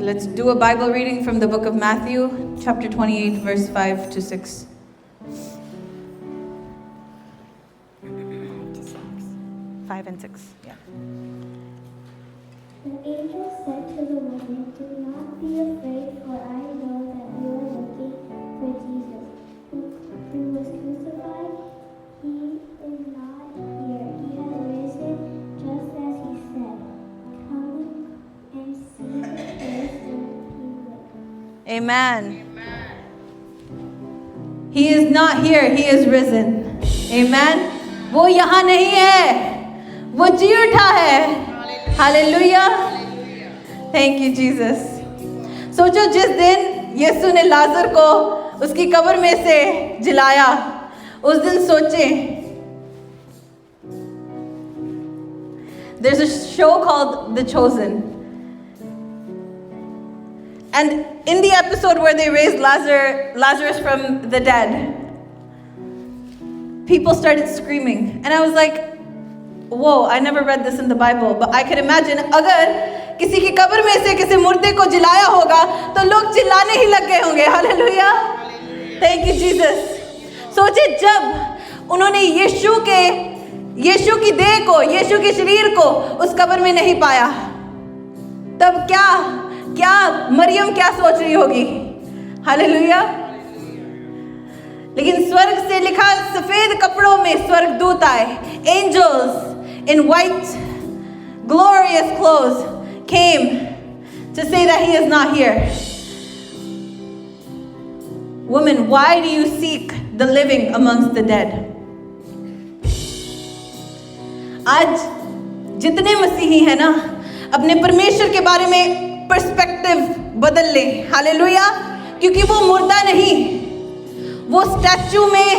Let's do a Bible reading from the book of Matthew, chapter 28, verse 5 to 6. 5 and 6, yeah. The angel said to the woman, "Do not be afraid, for I know that you are looking for Jesus, who was crucified. He is not here. He has risen, just as he said. Come and see the place where he lived." Amen. He is not here, he is risen. Amen. वो यहाँ नहीं है, वो जी उठा है. Hallelujah. Thank you, Jesus. सोचो जिस दिन यीशु ने लाजर को उसकी कब्र में से जिलाया, उस दिन सोचे. There's a show called The Chosen. And in the episode where they raised Lazarus from the dead, people started screaming. And I was like, whoa, I never read this in the Bible, but I can imagine अगर किसी की कब्र में से किसी मुर्दे को जिलाया होगा तो लोग चिल्लाने ही लग गए होंगे. हालेलुया. Thank you Jesus. सोचिए जब उन्होंने यीशु की देह को, यीशु के शरीर को उस कब्र में नहीं पाया, तब क्या मरियम क्या सोच रही होगी. हालेलुया. लेकिन स्वर्ग से लिखा, सफेद कपड़ों में स्वर्गदूत आए. Angels in white glorious clothes came to say that he is not here. Woman, why do you seek the living amongst the dead? आज जितने मसीही हैं ना, अपने परमेश्वर के बारे में पर्सपेक्टिव बदल लें. हालेलुया. क्योंकि वो मुर्दा नहीं, वो स्टैचू में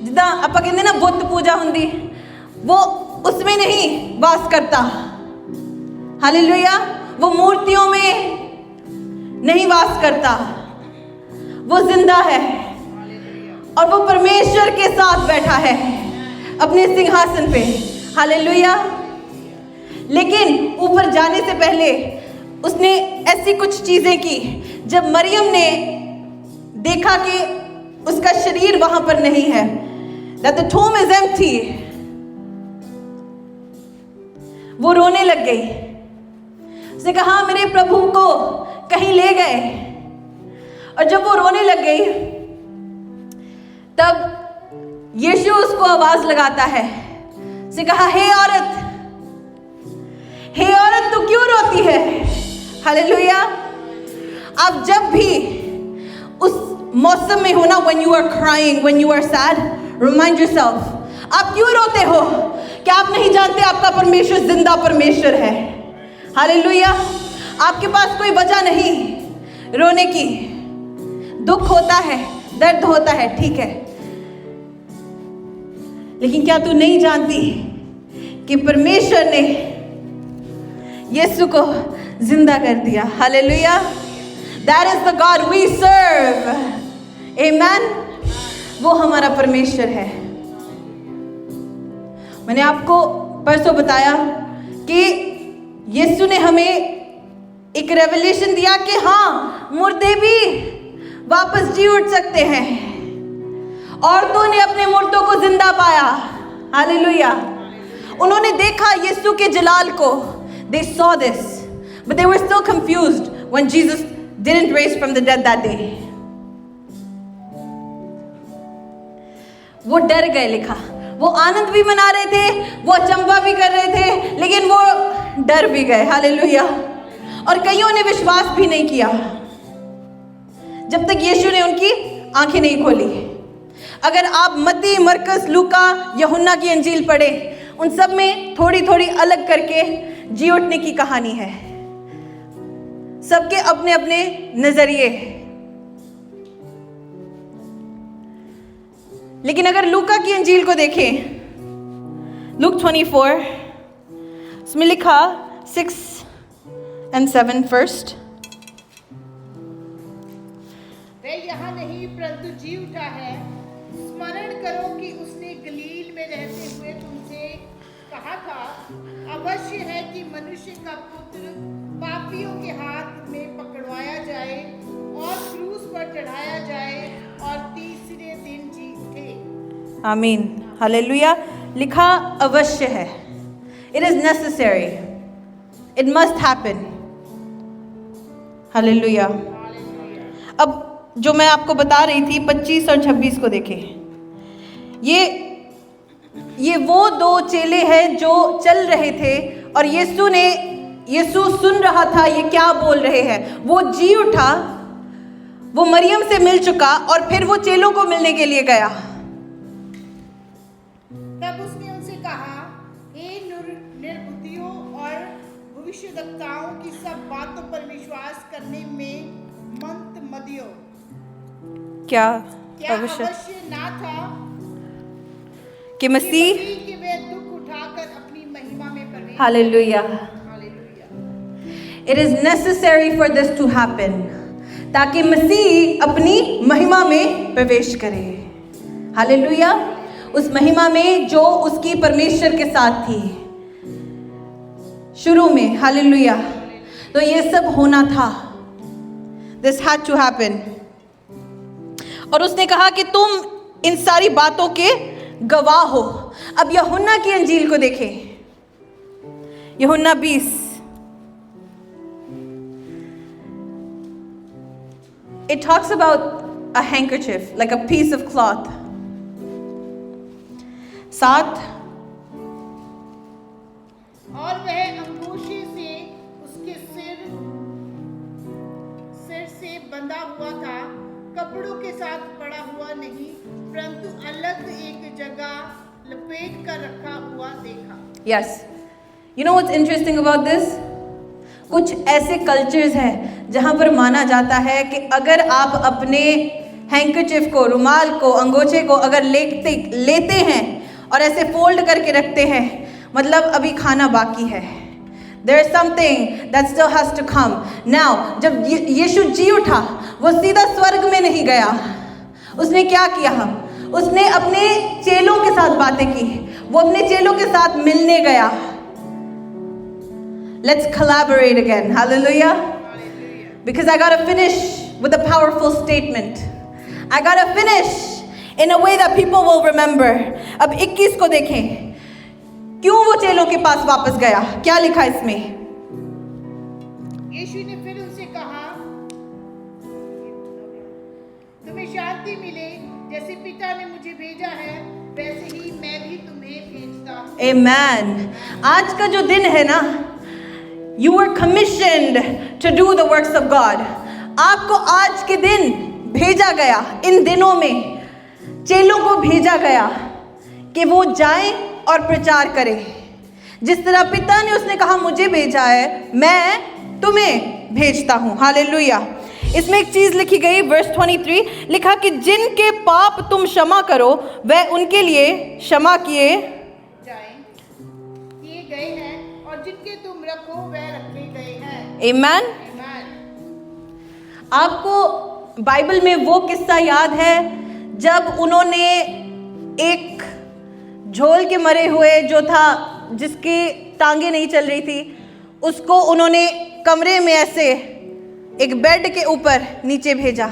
जिदा आप कहते ना बुत पूजा हुंदी, वो उसमें नहीं वास करता. हालेलुया. वो मूर्तियों में नहीं वास करता, वो जिंदा है और वो परमेश्वर के साथ बैठा है अपने सिंहासन पे. हालेलुया. लेकिन ऊपर जाने से पहले उसने ऐसी कुछ चीजें की. जब मरियम ने देखा कि उसका शरीर वहां पर नहीं है, that the tomb is empty, वो रोने लग गई. उसने कहा मेरे प्रभु को कहीं ले गए. और जब वो रोने लग गई, तब यीशु उसको आवाज लगाता है. उसने कहा हे औरत तू क्यों रोती है. हालेलुया. आप जब भी उस मौसम में हो ना, when you are crying, when you are sad, remind yourself, आप क्यों रोते हो. क्या आप नहीं जानते आपका परमेश्वर जिंदा परमेश्वर है. हालेलुया. आपके पास कोई वजह नहीं रोने की. दुख होता है, दर्द होता है, ठीक है, लेकिन क्या तू नहीं जानती कि परमेश्वर ने यीशु को जिंदा कर दिया. Hallelujah. That is the God we serve. Amen. वो हमारा परमेश्वर है. मैंने आपको परसों बताया कि यीशु ने हमें एक रेवलेशन दिया कि हाँ, मुर्दे भी वापस जी उठ सकते हैं. औरतों ने अपने मुर्दों को जिंदा पाया. हालेलुया. उन्होंने देखा यीशु के जलाल को. They saw this, but they were still confused when Jesus didn't raise from the dead that day. वो डर गए. लिखा, वो आनंद भी मना रहे थे, वो अचंभा भी कर रहे थे, लेकिन वो डर भी गए. हालेलुया. और कईयों ने विश्वास भी नहीं किया जब तक यीशु ने उनकी आंखें नहीं खोली. अगर आप मत्ती, मरकस, लूका, यूहन्ना की इंजील पढ़े, उन सब में थोड़ी थोड़ी अलग करके जी उठने की कहानी है. सबके अपने अपने नजरिए. लेकिन अगर लूका की इंजील को देखें, लूक 24, उसमें लिखा 6 and 7 first. वे यहाँ नहीं परंतु जी उठा है. स्मरण करो कि उसने गलील में रहते हुए तुमसे कहा था, अवश्य है कि मनुष्य का पुत्र पापियों के हाथ में पकड़वाया जाए और क्रूस पर चढ़ाया जाए और तीसरे दिन जी उठे। आमीन, हालेलुया। लिखा अवश्य है, it is necessary, it must happen, hallelujah. अब जो मैं आपको बता रही थी 25 और 26 को देखें। ये वो दो चेले हैं जो चल रहे थे और यीशु सुन रहा था ये क्या बोल रहे हैं। वो जी उठा, वो मरियम से मिल चुका और फिर वो चेलों को मिलने के लिए गया। तब उसने उनसे कहा, हे निर्बुद्धियों और भविष्यद्वक्ताओं की सब बातों पर विश्वास करने में मंद मदियो। क्या अवश्य ना था कि मसीह के वे दुख उठाकर अपनी महिमा में प्रवेश। Hallelujah. It is necessary for this to happen, ताकि मसीह अपनी महिमा में प्रवेश करे। हालेलुया। उस महिमा में जो उसकी परमेश्वर के साथ थी शुरू में। हालेलुया। तो ये सब होना था, दिस हैड टू हैपन। और उसने कहा कि तुम इन सारी बातों के गवाह हो। अब यूहन्ना की अंजील को देखें, यूहन्ना 20। It talks about a handkerchief, like a piece of cloth. 7 और वह अंगूठे से उसके सिर से बंधा हुआ था, कपड़ों के साथ पड़ा हुआ नहीं, परंतु अलग एक जगह लपेट कर रखा हुआ देखा। Yes. You know what's interesting about this? कुछ ऐसे कल्चर्स हैं जहाँ पर माना जाता है कि अगर आप अपने हैंकरचिफ को, रुमाल को, अंगोछे को अगर लेते हैं और ऐसे फोल्ड करके रखते हैं, मतलब अभी खाना बाकी है। There is something that still has to come. Now, जब यीशु जी उठा, वो सीधा स्वर्ग में नहीं गया। उसने क्या किया? उसने अपने चेलों के साथ बातें की, वो अपने चेलों के साथ मिलने गया। Let's collaborate again. Hallelujah. Because I got to finish with a powerful statement. I got to finish in a way that people will remember. अब 21 को देखें, क्यों वो चेलों के पास वापस गया? क्या लिखा इसमें? यीशु ने फिर उनसे कहा, तुम्हें शांति मिले, जैसे पिता ने मुझे भेजा है वैसे ही मैं भी तुम्हें भेजता हूँ। Amen. आज का जो दिन है ना, You were commissioned to do the works of God. आपको आज के दिन भेजा गया, इन दिनों में चेलों को भेजा गया कि वो जाएं और प्रचार करें। जिस तरह पिता ने उसने कहा मुझे भेजा है, मैं तुम्हें भेजता हूँ। हालेलुया। इसमें एक चीज लिखी गई, वर्स 23 लिखा कि जिनके पाप तुम क्षमा करो वह उनके लिए क्षमा किए गए हैं, और जिनके तुम रखो वह रखे गए हैं। Amen. आपको बाइबल में वो किस्सा याद है जब उन्होंने एक झोल के मरे हुए जो था, जिसकी टांगे नहीं चल रही थी, उसको उन्होंने कमरे में ऐसे एक बेड के ऊपर नीचे भेजा।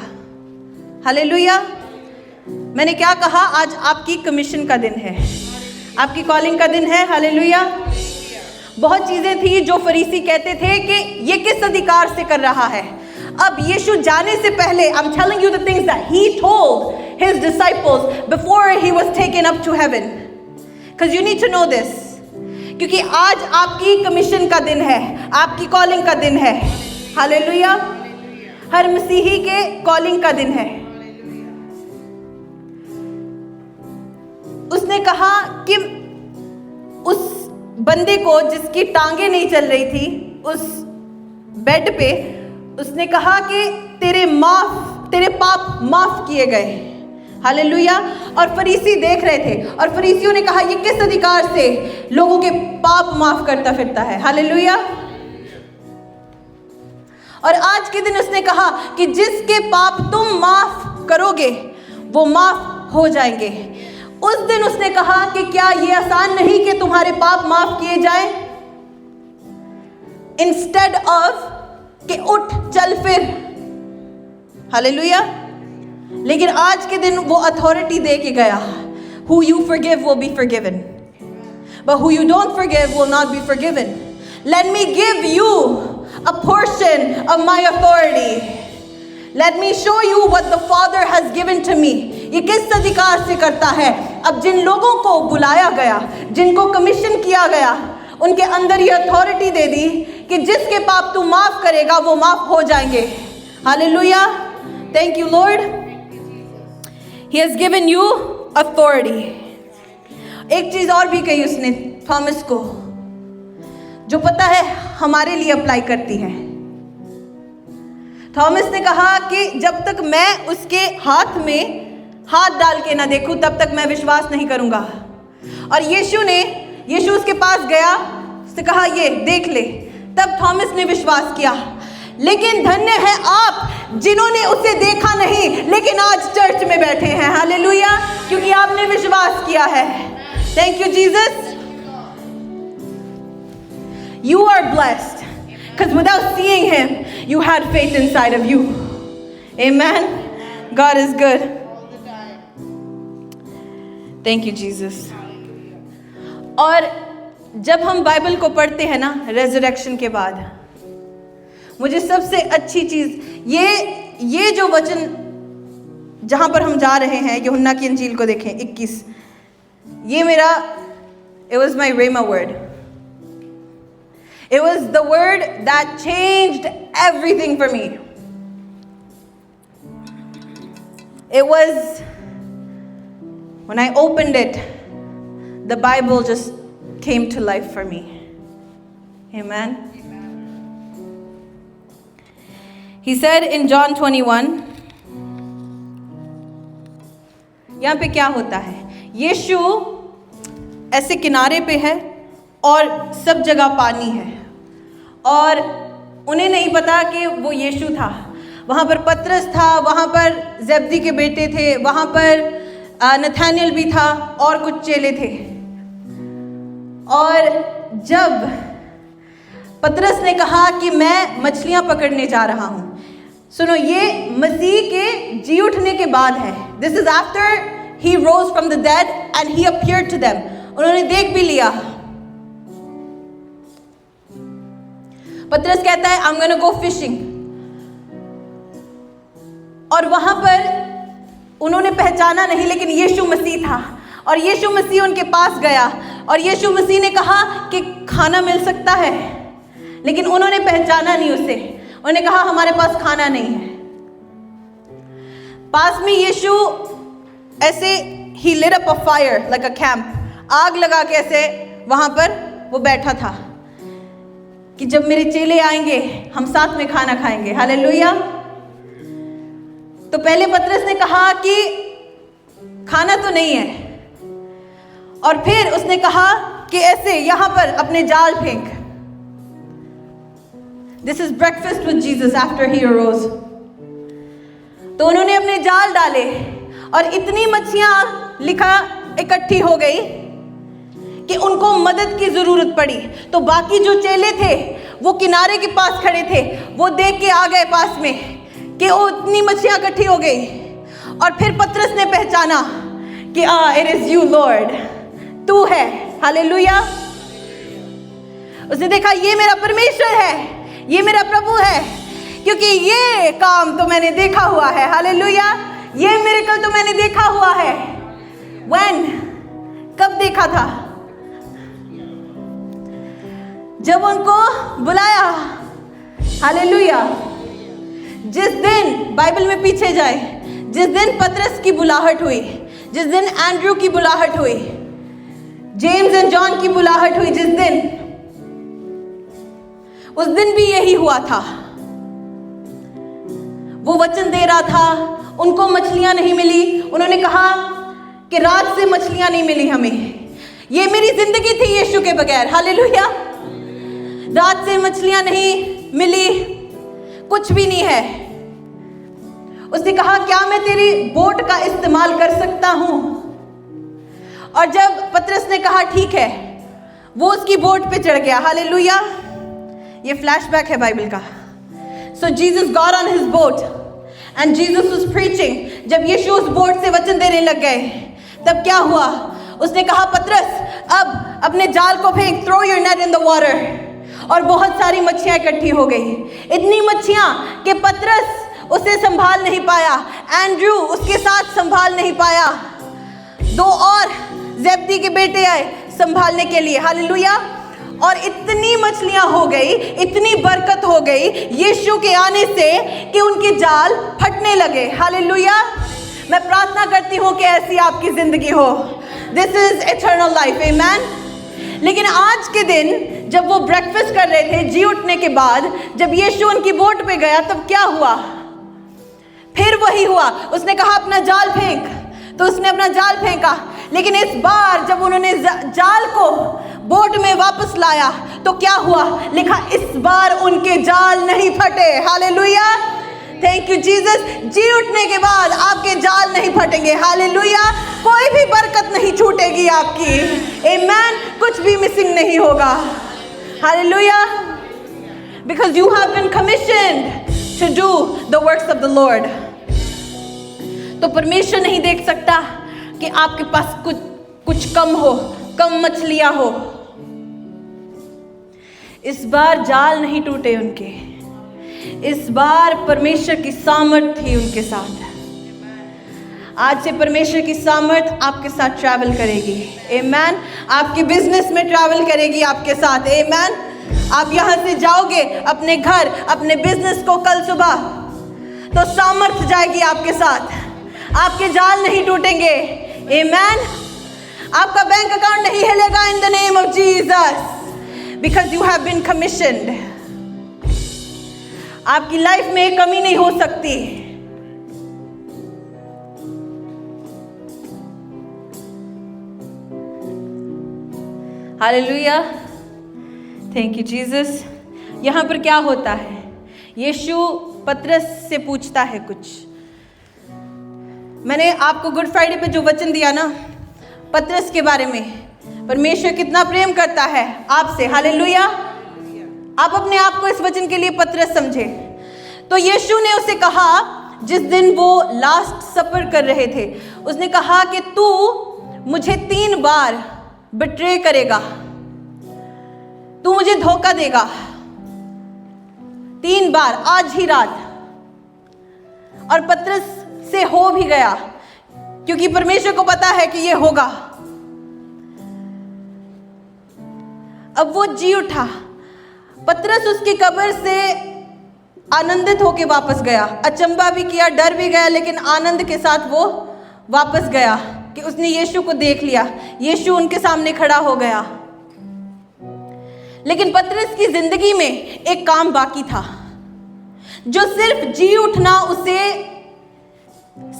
हालेलुया। मैंने क्या कहा? आज आपकी कमीशन का दिन है, आपकी कॉलिंग का दिन है। हालेलुया। बहुत चीजें थी जो फरीसी कहते थे कि ये किस अधिकार से कर रहा है। अब यीशु जाने से पहले, I'm telling you the things that he told his disciples before he was taken up to heaven, because you need to know this, क्योंकि आज आपकी कमीशन का दिन है, आपकी कॉलिंग का दिन है। हालेलुया। हर मसीही के कॉलिंग का दिन है। उसने कहा कि उस बंदे को जिसकी टांगे नहीं चल रही थी, उस बेड पे उसने कहा कि तेरे पाप माफ किए गए। हालेलुया। और फरीसी देख रहे थे और फरीसियों ने कहा ये किस अधिकार से लोगों के पाप माफ करता फिरता है। हालेलुया। और आज के दिन उसने कहा कि जिसके पाप तुम माफ करोगे वो माफ हो जाएंगे। उस दिन उसने कहा कि क्या ये आसान नहीं कि तुम्हारे पाप माफ किए जाएं? इंस्टेड ऑफ कि उठ चल फिर, हालेलुया। लेकिन आज के दिन वो अथॉरिटी दे के गया, who you forgive will be forgiven, but who you don't forgive will not be forgiven. Let me give you a portion of my authority. Let me show you what the Father has given to me. ये किस अधिकार से करता है? अब जिन लोगों को बुलाया गया, जिनको कमीशन किया गया, उनके अंदर ये अथॉरिटी दे दी कि जिसके पाप तू माफ करेगा वो माफ हो जाएंगे। Hallelujah, thank you Lord. He has given you authority. एक चीज और भी कही उसने थॉमस को, जो पता है हमारे लिए अप्लाई करती है। थॉमस ने कहा कि जब तक मैं उसके हाथ में हाथ डाल के ना देखूं तब तक मैं विश्वास नहीं करूंगा। और यीशु उसके पास गया, उसने कहा ये देख ले, तब थॉमस ने विश्वास किया। लेकिन धन्य है आप जिन्होंने उसे देखा नहीं लेकिन आज चर्च में बैठे हैं, हालेलुया, क्योंकि आपने विश्वास किया है। Thank you Jesus. You are blessed because without seeing him you had faith inside of you. Amen. God is good. Thank you Jesus. और जब हम बाइबल को पढ़ते हैं ना रेजरेक्शन के बाद, मुझे सबसे अच्छी चीज ये जो वचन जहां पर हम जा रहे हैं, यूहन्ना की इंजील को देखें 21, ये मेरा it was my rhema word. It was the word that changed everything for me. It was when I opened it, the Bible just came to life for me. Amen. He said in John 21, यहाँ पे क्या होता है, यीशु ऐसे किनारे पे है और सब जगह पानी है और उन्हें नहीं पता कि वो यीशु था। वहाँ पर पतरस था, वहाँ पर ज़ेबदी के बेटे थे, वहाँ पर नथानियल भी था और कुछ चेले थे। और जब पतरस ने कहा कि मैं मछलियाँ पकड़ने जा रहा हूँ, सुनो, ये मसीह के जी उठने के बाद है। This is after he rose from the dead and he appeared to them. उन्होंने देख भी लिया। पतरस कहता है I am gonna go fishing, और वहां पर उन्होंने पहचाना नहीं, लेकिन यीशु मसीह था और यीशु मसीह उनके पास गया और यीशु मसीह ने कहा कि खाना मिल सकता है, लेकिन उन्होंने पहचाना नहीं उसे। उन्होंने कहा हमारे पास खाना नहीं है। पास में यीशु ऐसे ही lit up a fire like a camp, आग लगा के ऐसे वहां पर वो बैठा था कि जब मेरे चेले आएंगे हम साथ में खाना खाएंगे। हालेलुया। तो पहले पतरस ने कहा कि खाना तो नहीं है, और फिर उसने कहा कि ऐसे यहां पर अपने जाल फेंक। This is breakfast with Jesus after he arose. तो उन्होंने अपने जाल डाले और इतनी मच्छियां लिखा इकट्ठी हो गई कि उनको मदद की जरूरत पड़ी। तो बाकी जो चेले थे वो किनारे के पास खड़े थे, वो देख के आ गए पास में कि वो इतनी मच्छियां इकट्ठी हो गई। और फिर पतरस ने पहचाना कि इट इज यू लॉर्ड, तू है। हालेलुया। उसने देखा ये मेरा परमेश्वर है, ये मेरा प्रभु है, क्योंकि ये काम तो मैंने देखा हुआ है। हालेलुया। ये मिरेकल तो मैंने देखा हुआ है। When? कब देखा था? जब उनको बुलाया। हालेलुया। जिस दिन बाइबल में पीछे जाए, जिस दिन पतरस की बुलाहट हुई, जिस दिन एंड्रू की बुलाहट हुई, जेम्स एंड जॉन की बुलाहट हुई, जिस दिन, उस दिन भी यही हुआ था। वो वचन दे रहा था, उनको मछलियां नहीं मिली। उन्होंने कहा कि रात से मछलियां नहीं मिली हमें। ये मेरी जिंदगी थी यीशु के बगैर। हालेलुया। रात से मछलियां नहीं मिली, कुछ भी नहीं है। उसने कहा क्या मैं तेरी बोट का इस्तेमाल कर सकता हूं? और जब पतरस ने कहा ठीक है, वो उसकी बोट पे चढ़ गया। हालेलुया। ये फ्लैशबैक है बाइबल का. So Jesus got on his boat and Jesus was preaching. जब यीशु उस बोट से वचन देने लग गए, तब क्या हुआ? उसने कहा, पतरस अब अपने जाल को फेंक, throw your net in the water. और बहुत सारी मच्छियाँ इकट्ठी हो गई, इतनी मच्छियाँ कि पतरस उसे संभाल नहीं पाया, एंड्रू उसके साथ संभाल नहीं पाया. 2 और ज़ेबदी के बेटे आए संभालने के लिए. हालेलुया. और इतनी मछलियां हो गई, इतनी बरकत हो गई यीशु के आने से कि उनके जाल फटने लगे. हालेलुया. मैं प्रार्थना करती हूँ कि ऐसी आपकी जिंदगी हो. This is eternal life. Amen. लेकिन आज के दिन जब वो ब्रेकफास्ट कर रहे थे, जी उठने के बाद जब यीशु उनकी बोट पे गया, तब क्या हुआ? फिर वही हुआ. उसने कहा अपना जाल फेंक, तो उसने अपना जाल फेंका. लेकिन इस बार जब उन्होंने जाल को बोट में वापस लाया, तो क्या हुआ? लिखा, इस बार उनके जाल नहीं फटे. हालेलुया. Thank you Jesus. जी उठने के बाद आपके जाल नहीं फटेंगे. हालेलुया. कोई भी बरकत नहीं छूटेगी आपकी. आमेन. कुछ भी मिसिंग नहीं होगा. Hallelujah. Because you have been commissioned to do the works of the Lord. तो परमेश्वर नहीं देख सकता कि आपके पास कुछ कम हो, कम मछलियां हो. इस बार जाल नहीं टूटे उनके. इस बार परमेश्वर की सामर्थ थी उनके साथ. आज से परमेश्वर की सामर्थ आपके साथ ट्रैवल करेगी. आमेन. आपके बिजनेस में ट्रैवल करेगी आपके साथ. आमेन. आप यहाँ से जाओगे अपने घर, अपने बिजनेस को कल सुबह, तो सामर्थ जाएगी आपके साथ. आपके जाल नहीं टूटेंगे. आमेन. आपका बैंक अकाउंट नहीं हिलेगा in the name of Jesus, because you have been commissioned. आपकी लाइफ में कमी नहीं हो सकती. हालेलुया. Thank you Jesus. यहाँ पर क्या होता है? यीशु पतरस से पूछता है कुछ. मैंने आपको गुड फ्राइडे पे जो वचन दिया ना पतरस के बारे में, परमेश्वर कितना प्रेम करता है आपसे. हालेलुया. आप अपने आप को इस वचन के लिए पतरस समझे. तो यीशु ने उसे कहा, जिस दिन वो लास्ट सपर कर रहे थे, उसने कहा कि तू मुझे 3 बार बिट्रे करेगा, तू मुझे धोखा देगा 3 बार आज ही रात. और पतरस से हो भी गया, क्योंकि परमेश्वर को पता है कि ये होगा. अब वो जी उठा. पतरस उसकी कब्र से आनंदित होके वापस गया. अचंभा भी किया, डर भी गया, लेकिन आनंद के साथ वो वापस गया कि उसने यीशु को देख लिया. यीशु उनके सामने खड़ा हो गया. लेकिन पतरस की जिंदगी में एक काम बाकी था, जो सिर्फ जी उठना उसे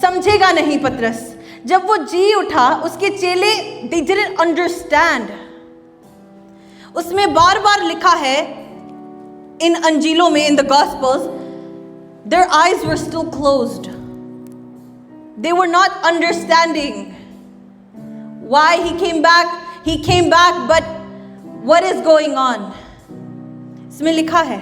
समझेगा नहीं. पतरस जब वो जी उठा, उसके चेले they didn't understand. उसमें बार बार लिखा है इन अंजीलों में, in the Gospels, their eyes were still closed. They were not understanding why he came back. He came back, but what is going on? इसमें लिखा है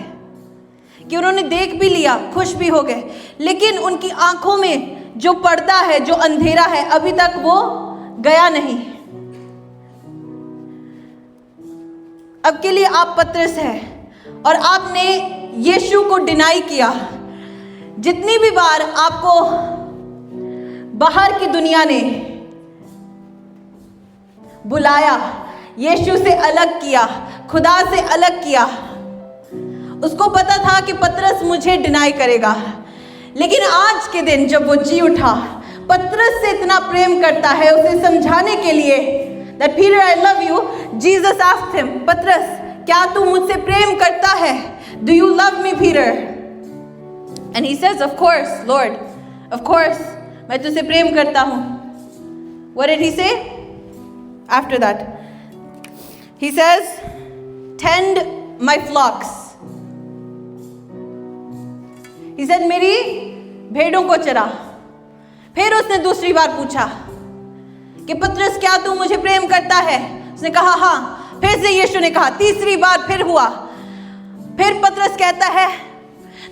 कि उन्होंने देख भी लिया, खुश भी हो गए, लेकिन उनकी आंखों में जो पर्दा है, जो अंधेरा है, अभी तक वो गया नहीं. अब के लिए आप पतरस हैं और आपने यीशु को डिनाई किया. जितनी भी बार आपको बाहर की दुनिया ने बुलाया, यीशु से अलग किया, खुदा से अलग किया, उसको पता था कि पतरस मुझे डिनाई करेगा. लेकिन आज के दिन जब वो जी उठा, पतरस से इतना प्रेम करता है, उसे समझाने के लिए, that Peter, I love you, Jesus asked him, पतरस क्या तू मुझसे प्रेम करता है? Do you love me, Peter? And he says, of course, Lord, of course, मैं तुझसे प्रेम करता हूँ. What did he say after that? He says, tend my flocks. He said, मेरी भेड़ों को चरा. फिर उसने दूसरी बार पूछा कि पतरस क्या तू मुझे प्रेम करता है? उसने कहा हाँ. फिर से यीशु ने कहा, तीसरी बार फिर हुआ, फिर पतरस कहता है,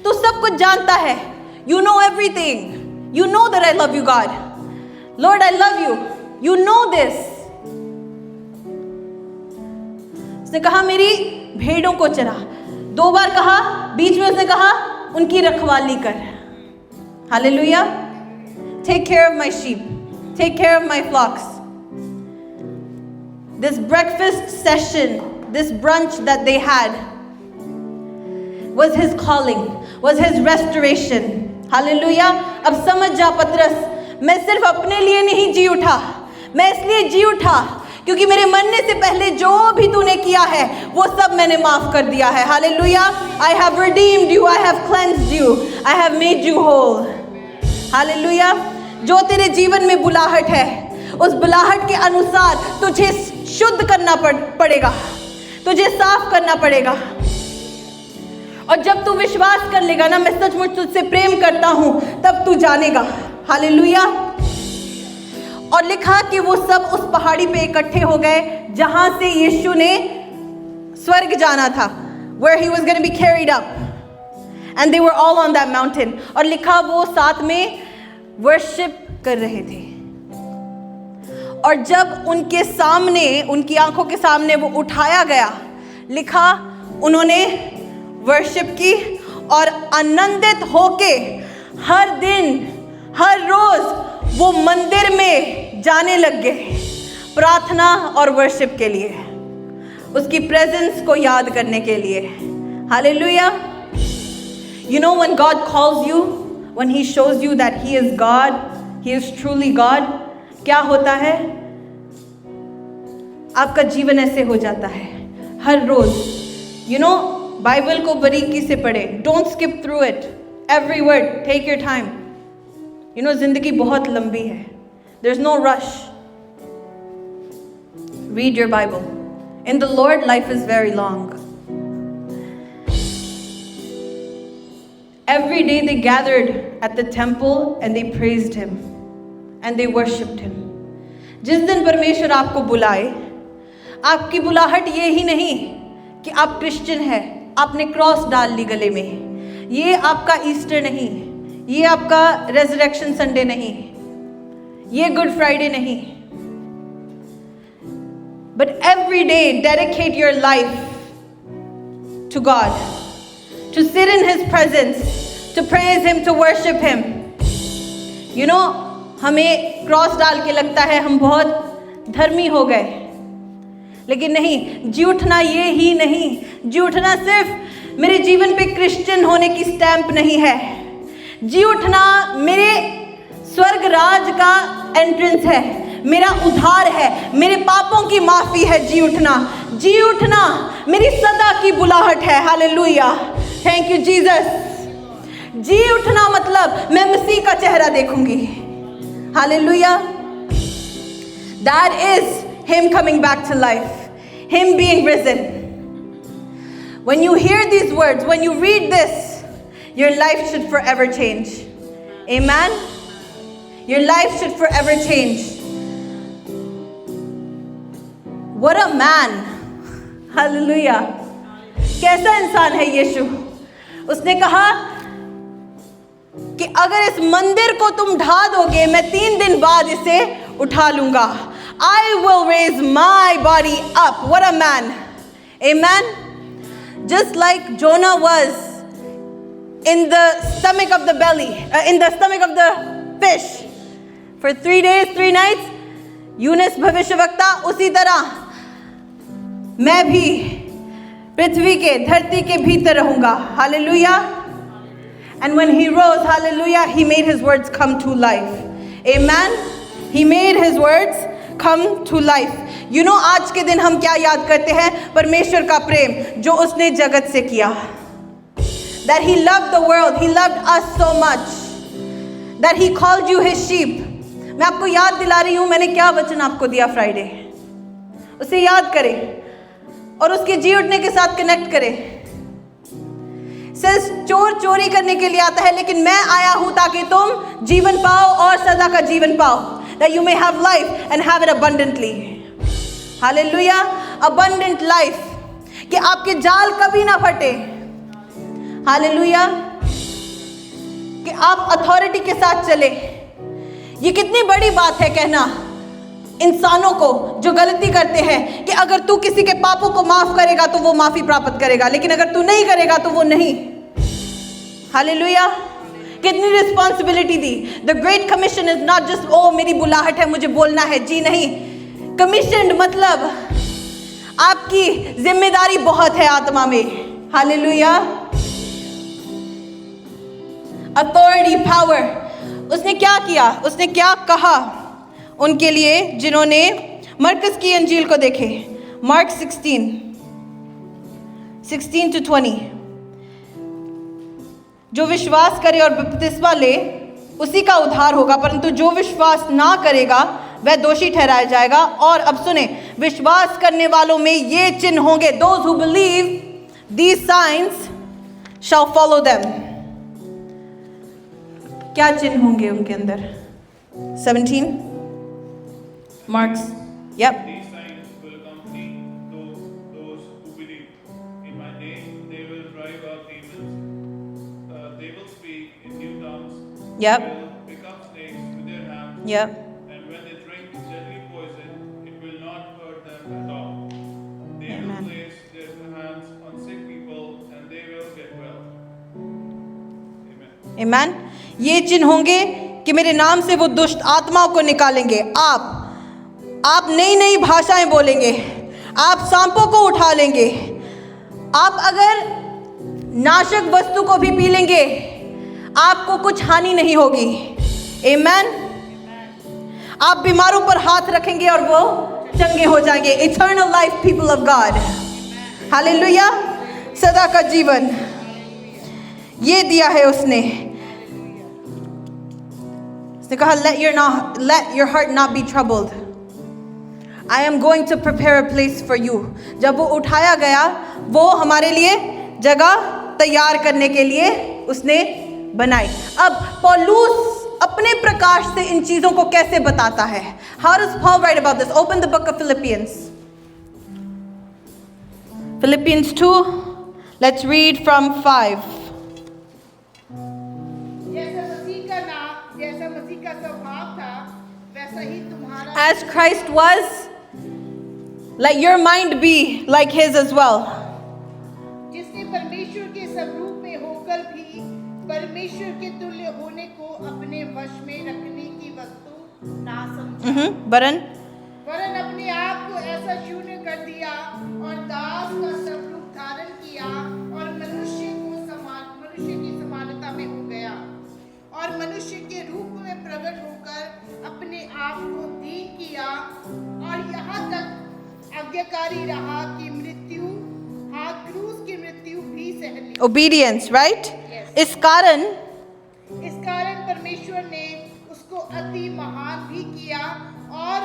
तू सब कुछ जानता है, you know everything, you know that I love you God, Lord I love you, you know this. उसने कहा मेरी भेड़ों को चरा, 2 बार कहा, बीच में उसने कहा उनकी रखवाली कर. Hallelujah. Take care of my sheep, take care of my flocks. This breakfast session, this brunch that they had was his calling, was his restoration. Hallelujah. अब समझ जा पतरस, मैं सिर्फ अपने लिए नहीं जी उठा, मैं इसलिए जी उठा क्योंकि मेरे मरने से पहले जो भी तूने किया है वो सब मैंने माफ कर दिया है. Hallelujah. I have redeemed you, I have cleansed you, I have made you whole. Hallelujah. जो तेरे जीवन में बुलाहट है, उस बुलाहट के अनुसार तुझे शुद्ध करना पड़ेगा, तुझे साफ करना पड़ेगा. और जब तू विश्वास कर लेगा ना, मैं सचमुच तुझसे प्रेम करता हूं, तब तू जानेगा. हालेलुया. और लिखा कि वो सब उस पहाड़ी पे इकट्ठे हो गए जहां से यीशु ने स्वर्ग जाना था, where he was going to be carried up, and they were all on that mountain. और लिखा वो साथ में वर्शिप कर रहे थे. और जब उनके सामने, उनकी आंखों के सामने वो उठाया गया, लिखा उन्होंने वर्शिप की और आनंदित होके हर दिन, हर रोज वो मंदिर में जाने लग गए प्रार्थना और वर्शिप के लिए, उसकी प्रेजेंस को याद करने के लिए. Hallelujah. You know when God calls you, when he shows you that he is God, he is truly God, क्या होता है? आपका जीवन ऐसे हो जाता है हर रोज. You know, बाइबल को बारीकी से पढ़े, don't skip through it, every word, take your time. You know, जिंदगी बहुत लंबी है, there's no rush. Read your Bible. In the Lord, life is very long. Every day they gathered at the temple and they praised him and they worshipped him. जिस दिन परमेश्वर आपको बुलाए, आपकी बुलाहट ये ही नहीं कि आप क्रिश्चियन हैं, आपने क्रॉस डाल ली गले में, ये आपका ईस्टर नहीं, ये आपका रेजरेक्शन संडे नहीं, ये गुड फ्राइडे नहीं. But every day dedicate your life to God, to sit in his presence, to praise him, to worship him. You know, हमें क्रॉस डाल के लगता है हम बहुत धर्मी हो गए, लेकिन नहीं. जी उठना ये ही नहीं, जी उठना सिर्फ मेरे जीवन पे क्रिश्चियन होने की स्टैंप नहीं है. जी उठना मेरे स्वर्ग राज का एंट्रेंस है, मेरा उद्धार है, मेरे पापों की माफी है. जी उठना मेरी सदा की बुलाहट है. हालेलुया. Thank you Jesus. जी उठना मतलब मैं मसीह का चेहरा देखूंगी. Hallelujah. That is him coming back to life, him being risen. When you hear these words, when you read this, your life should forever change. Amen. Your life should forever change. What a man. Hallelujah. कैसा इंसान है यीशु. उसने कहा कि अगर इस मंदिर को तुम ढा दोगे, मैं 3 दिन बाद इसे उठा लूंगा. I will raise my body up. What a man. Amen. Just like Jonah was in the stomach of the belly, in the stomach of the fish for 3 days, 3 nights, Yunus भविष्यवक्ता उसी तरह मैं भी पृथ्वी के, धरती के भीतर रहूंगा. Hallelujah. And when he rose, hallelujah, he made his words come to life. Amen. He made his words come to life. You know, आज के दिन हम क्या याद करते हैं? परमेश्वर का प्रेम जो उसने जगत से किया. That he loved the world, he loved us so much, that he called you his sheep. मैं आपको याद दिला रही हूँ, मैंने क्या वचन आपको दिया फ्राइडे, उसे याद करें और उसके जी उठने के साथ कनेक्ट करें. सिर्फ चोर चोरी करने के लिए आता है, लेकिन मैं आया हूं ताकि तुम जीवन पाओ और सदा का जीवन पाओ. That you may have life and have it abundantly. Hallelujah. Abundant life. कि आपके जाल कभी ना फटे. हालेलुया, कि आप अथॉरिटी के साथ चले। ये कितनी बड़ी बात है कहना इंसानों को जो गलती करते हैं कि अगर तू किसी के पापों को माफ करेगा तो वो माफी प्राप्त करेगा, लेकिन अगर तू नहीं करेगा तो वो नहीं। हालेलुया, कितनी रिस्पॉन्सिबिलिटी दी। The great commission is not just ओ मेरी बुलाहट है मुझे बोलना है, जी नहीं। कमीशन्ड मतलब आपकी जिम्मेदारी बहुत है आत्मा में। Hallelujah, authority, power. उसने क्या किया, उसने क्या कहा उनके लिए जिन्होंने, मरकस की अंजील को देखे, मार्क 16:16-20, जो विश्वास करे और बपतिस्मा ले उसी का उद्धार होगा, परंतु जो विश्वास ना करेगा वह दोषी ठहराया जाएगा। और अब सुने, विश्वास करने वालों में ये चिन्ह होंगे, those who believe these signs shall follow them। क्या चिन्ह होंगे उनके अंदर? 17 Marks, yep. These signs will accompany those who believe. In my name they will drive out demons. They will speak in new tongues. Yep. They will pick up snakes with their hands. Yep. And when they drink deadly poison, it will not hurt them at all. They Amen. will place their hands on sick people and they will get well. Amen. Amen. ये चिन्ह होंगे कि मेरे नाम से वो दुष्ट आत्माओं को निकालेंगे। आप नई नई भाषाएं बोलेंगे, आप सांपों को उठा लेंगे, आप अगर नाशक वस्तु को भी पी लेंगे आपको कुछ हानि नहीं होगी। आमेन। आप बीमारों पर हाथ रखेंगे और वो चंगे हो जाएंगे। Eternal life, people of God. Hallelujah, सदा का जीवन ये दिया है उसने कहा, let your heart not be troubled. I am going to prepare a place for you. जब वो उठाया गया, वो हमारे लिए जगह तैयार करने के लिए उसने बनाई। अब पौलुस अपने प्रकाश से इन चीजों को कैसे बताता है? How does Paul write about this? Open the book of Philippians. Philippians 2. Let's read from 5. जैसा मसीह का स्वभाव था वैसा ही तुम्हारा, As Christ was, let your mind be like his as well. जिसने परमेश्वर के स्वरूप में होकर भी परमेश्वर के तुल्य होने को अपने वश में रखने की वस्तु ना समझा, वरन अपने आप को ऐसा शून्य कर दिया और दास का स्वरूप धारण किया और मनुष्य की समानता में हो गया और मनुष्य के रूप में प्रकट होकर अपने आप को दीन किया और यहाँ तक आज्ञाकारी रहा कि क्रूस की मृत्यु भी सह ली। Obedience, right? Yes. इस कारण परमेश्वर ने उसको अति महान भी किया और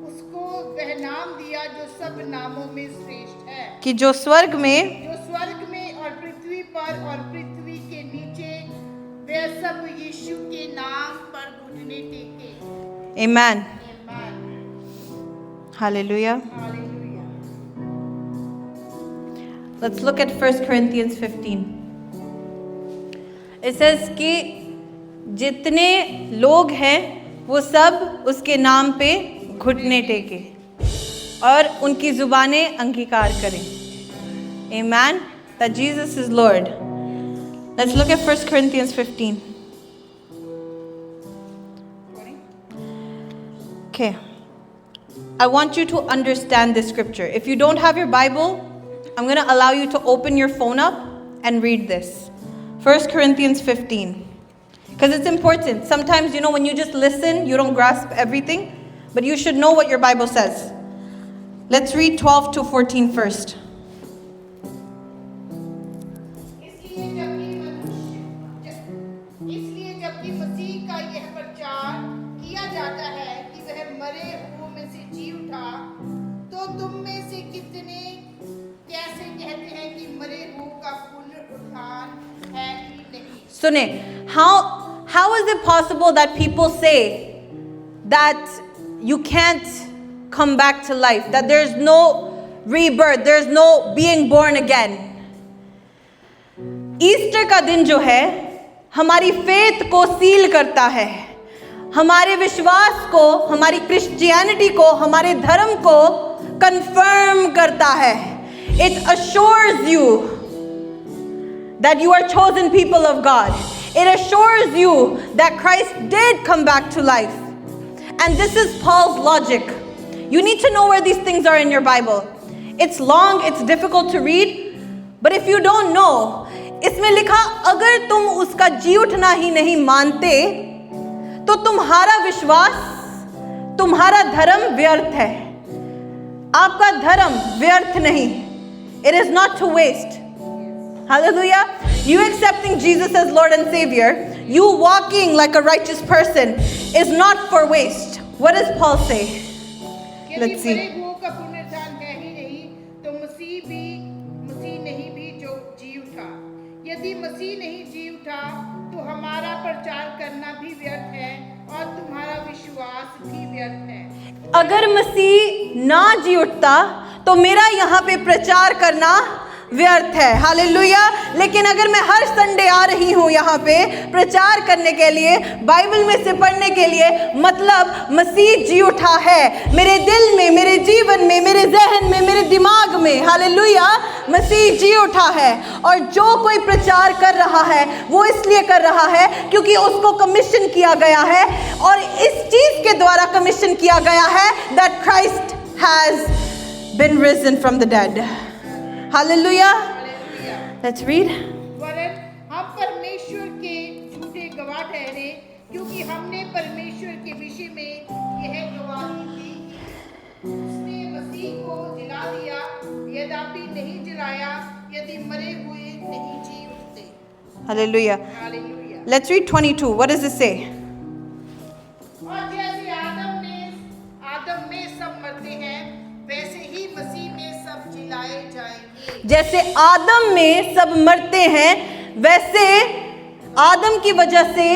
उसको वह नाम दिया जो सब नामों में श्रेष्ठ है, कि जो स्वर्ग में और पृथ्वी पर और पृथ्वी के नीचे वे सब यीशु के नाम पर घुटने टेके। Amen. Amen. Hallelujah. Hallelujah. Let's look at 1 Corinthians 15. It says कि जितने लोग हैं वो सब उसके नाम पे घुटने टेके और उनकी जुबानें अंगीकार करें। Amen. That Jesus is Lord. Let's look at 1 Corinthians 15. Okay. I want you to understand this scripture. If you don't have your Bible, I'm going to allow you to open your phone up and read this. 1 Corinthians 15. Because it's important. Sometimes, when you just listen, you don't grasp everything. But you should know what your Bible says. Let's read 12 to 14 first. इसलिए जबकि मसीह का यह प्रचार किया जाता है कि वह मरे हुओं में से जी उठा, तो तुम में से कितने कैसे कहते हैं कि मरे हुओं का पुनरुत्थान है कि नहीं? सुने, how is it possible that people say that you can't come back to life, that there's no rebirth, there's no being born again? Easter का दिन जो है हमारी फेथ को सील करता है, हमारे विश्वास को, हमारी क्रिश्चियनिटी को, हमारे धर्म को कंफर्म करता है. It assures you that you are chosen people of God. It assures you that Christ did come back to life. And this is Paul's logic. You need to know where these things are in your Bible. It's long, it's difficult to read, but if you don't know, इसमें लिखा अगर तुम उसका जी उठना ही नहीं मानते तो तुम्हारा विश्वास, तुम्हारा धर्म व्यर्थ है. आपका धर्म व्यर्थ नहीं. It is not to waste. Hallelujah. You accepting Jesus as Lord and Savior, you walking like a righteous person is not for waste. What does Paul say? Let's see. यदि मरे हुओं का पुनरुत्थान है ही नहीं तो मसीह नहीं भी जो जी उठा. यदि मसीह नहीं जी उठा तो हमारा प्रचार करना भी व्यर्थ है और तुम्हारा विश्वास भी व्यर्थ है. अगर मसीह ना जी उठता तो मेरा यहाँ पे प्रचार करना व्यर्थ है. हालेलुया. लेकिन अगर मैं हर संडे आ रही हूँ यहाँ पे प्रचार करने के लिए, बाइबल में से पढ़ने के लिए, मतलब मसीह जी उठा है मेरे दिल में, मेरे जीवन में, मेरे जहन में, मेरे दिमाग में. हालेलुया. मसीह जी उठा है और जो कोई प्रचार कर रहा है वो इसलिए कर रहा है क्योंकि उसको कमीशन किया गया है और इस चीज के द्वारा कमीशन किया गया है that Christ has been risen from the dead. Hallelujah. Let's read. वरन हम परमेश्वर के झूठे गवाह ठहरे क्योंकि हमने परमेश्वर के विषय में यह गवाही दी कि उसने मसीह को जिला दिया, यद्यपि नहीं जिलाया यदि मरे हुए नहीं जी उठते. Hallelujah. Hallelujah. Let's read 22. What does it say? और जैसे आदम में सब मरते हैं वैसे ही मसीह में सब जिलाए जाएंगे. जैसे आदम में सब मरते हैं वैसे आदम की वजह से,